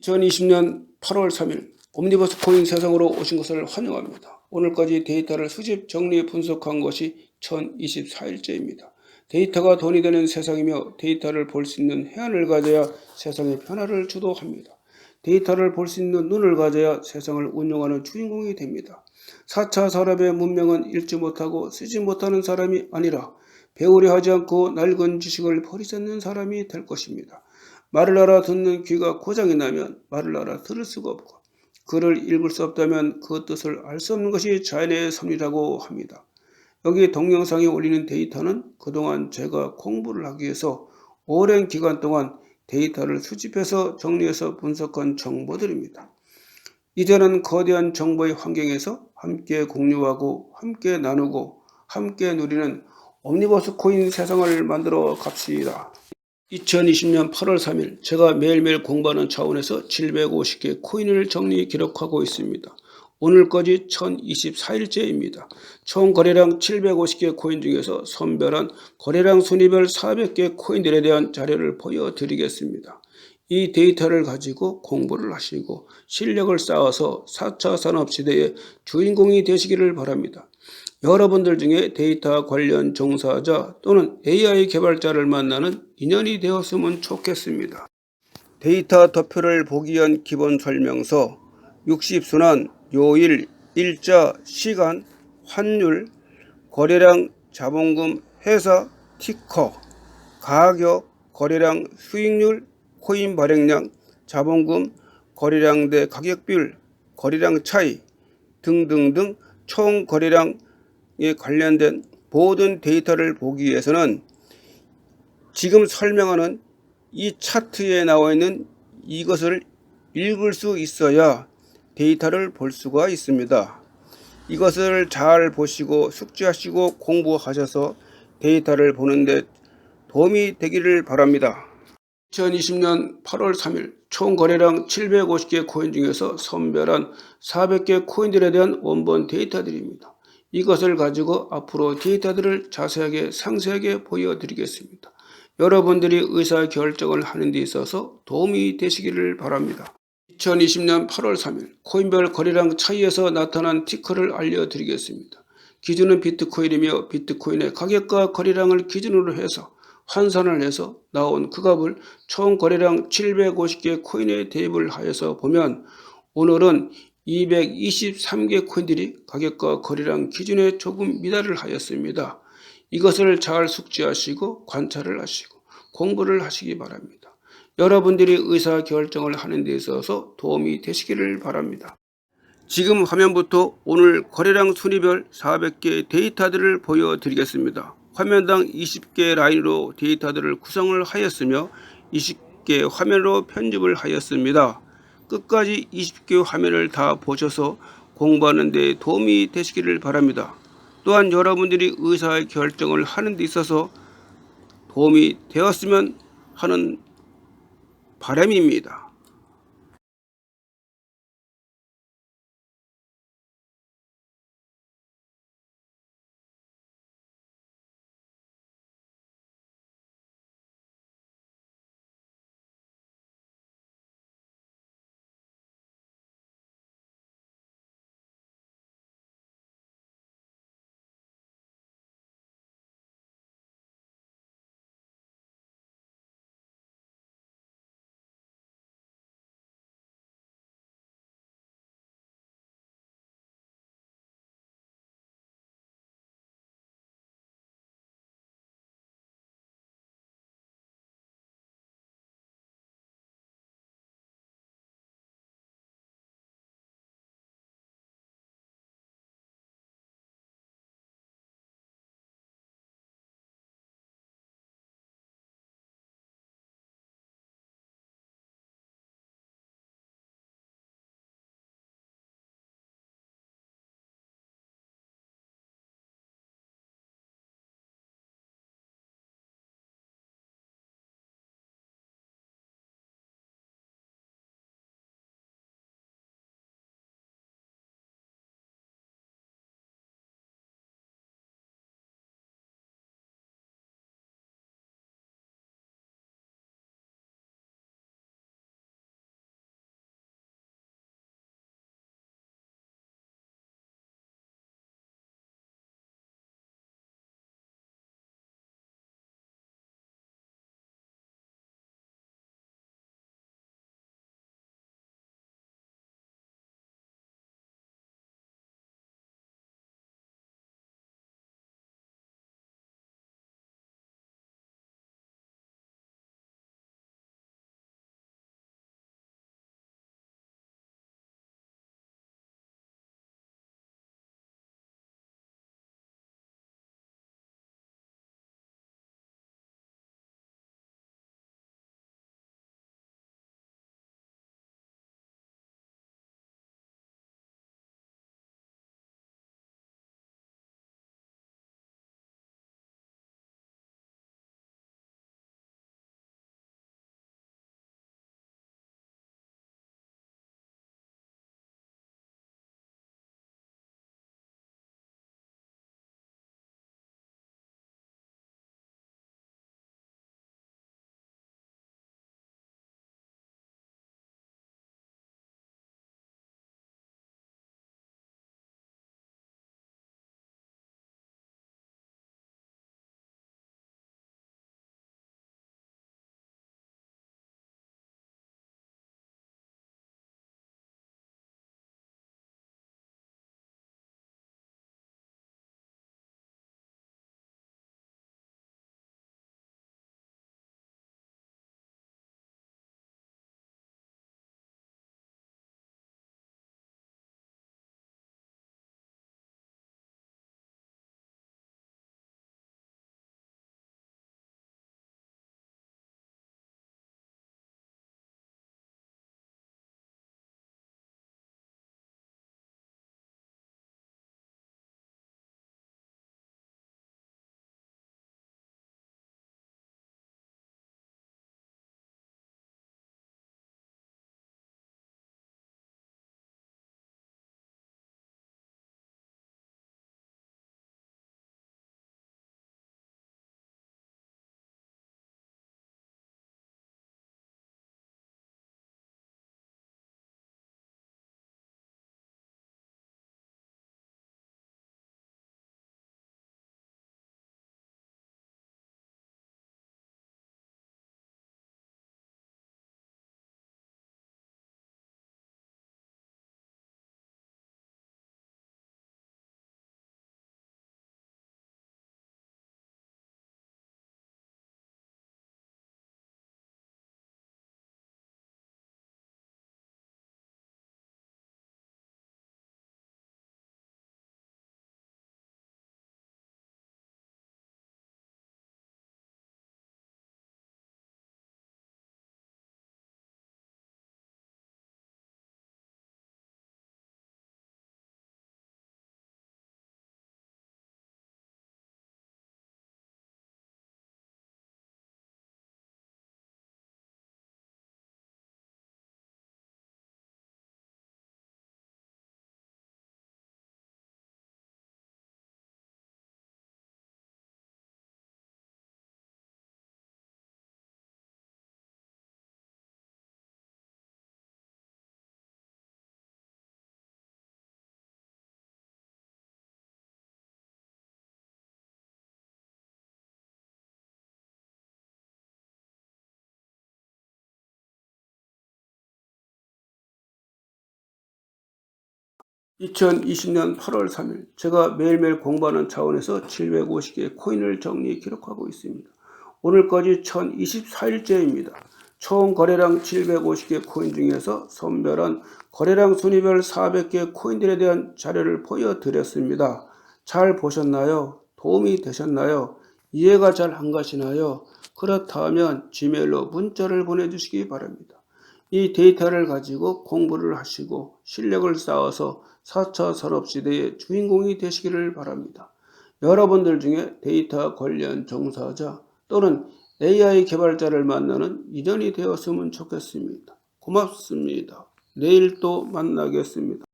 2020년 8월 3일 옴니버스 코인 세상으로 오신 것을 환영합니다. 오늘까지 데이터를 수집, 정리, 분석한 것이 1024일째입니다. 데이터가 돈이 되는 세상이며 데이터를 볼 수 있는 해안을 가져야 세상의 변화를 주도합니다. 데이터를 볼 수 있는 눈을 가져야 세상을 운영하는 주인공이 됩니다. 4차 산업의 문명은 읽지 못하고 쓰지 못하는 사람이 아니라 배우려 하지 않고 낡은 지식을 버리지 않는 사람이 될 것입니다. 말을 알아듣는 귀가 고장이 나면 말을 알아들을 수가 없고 글을 읽을 수 없다면 그 뜻을 알 수 없는 것이 자연의 섭리라고 합니다. 여기 동영상에 올리는 데이터는 그동안 제가 공부를 하기 위해서 오랜 기간 동안 데이터를 수집해서 정리해서 분석한 정보들입니다. 이제는 거대한 정보의 환경에서 함께 공유하고 함께 나누고 함께 누리는 옴니버스 코인 세상을 만들어 갑시다. 2020년 8월 3일 제가 매일매일 공부하는 차원에서 750개 코인을 정리 기록하고 있습니다. 오늘까지 1024일째입니다. 총 거래량 750개 코인 중에서 선별한 거래량 순위별 400개 코인들에 대한 자료를 보여드리겠습니다. 이 데이터를 가지고 공부를 하시고 실력을 쌓아서 4차 산업시대의 주인공이 되시기를 바랍니다. 여러분들 중에 데이터 관련 종사자 또는 AI 개발자를 만나는 인연이 되었으면 좋겠습니다. 데이터 덮표를 보기 위한 기본 설명서, 60순환, 요일, 일자, 시간, 환율, 거래량, 자본금, 회사, 티커, 가격, 거래량, 수익률, 코인 발행량, 자본금, 거래량 대 가격 비율, 거래량 차이 등등등 총 거래량에 관련된 모든 데이터를 보기 위해서는 지금 설명하는 이 차트에 나와 있는 이것을 읽을 수 있어야 데이터를 볼 수가 있습니다. 이것을 잘 보시고 숙지하시고 공부하셔서 데이터를 보는데 도움이 되기를 바랍니다. 2020년 8월 3일 총 거래량 750개 코인 중에서 선별한 400개 코인들에 대한 원본 데이터들입니다. 이것을 가지고 앞으로 데이터들을 자세하게 상세하게 보여드리겠습니다. 여러분들이 의사결정을 하는 데 있어서 도움이 되시기를 바랍니다. 2020년 8월 3일 코인별 거래량 차이에서 나타난 티커를 알려드리겠습니다. 기준은 비트코인이며 비트코인의 가격과 거래량을 기준으로 해서 환산을 해서 나온 그 값을 총 거래량 750개 코인에 대입을 하여서 보면 오늘은 223개 코인들이 가격과 거래량 기준에 조금 미달을 하였습니다. 이것을 잘 숙지하시고 관찰을 하시고 공부를 하시기 바랍니다. 여러분들이 의사결정을 하는 데 있어서 도움이 되시기를 바랍니다. 지금 화면부터 오늘 거래량 순위별 400개 데이터들을 보여드리겠습니다. 화면당 20개 라인으로 데이터들을 구성을 하였으며 20개 화면으로 편집을 하였습니다. 끝까지 20개 화면을 다 보셔서 공부하는 데 도움이 되시기를 바랍니다. 또한 여러분들이 의사결정을 하는 데 있어서 도움이 되었으면 하는 바람입니다. 2020년 8월 3일 제가 매일매일 공부하는 차원에서 750개의 코인을 정리 기록하고 있습니다. 오늘까지 1024일째입니다. 총 거래량 750개 코인 중에서 선별한 거래량 순위별 400개 코인들에 대한 자료를 보여드렸습니다. 잘 보셨나요? 도움이 되셨나요? 이해가 잘 안 가시나요? 그렇다면 지메일로 문자를 보내주시기 바랍니다. 이 데이터를 가지고 공부를 하시고 실력을 쌓아서 4차 산업시대의 주인공이 되시기를 바랍니다. 여러분들 중에 데이터 관련 종사자 또는 AI 개발자를 만나는 인연이 되었으면 좋겠습니다. 고맙습니다. 내일 또 만나겠습니다.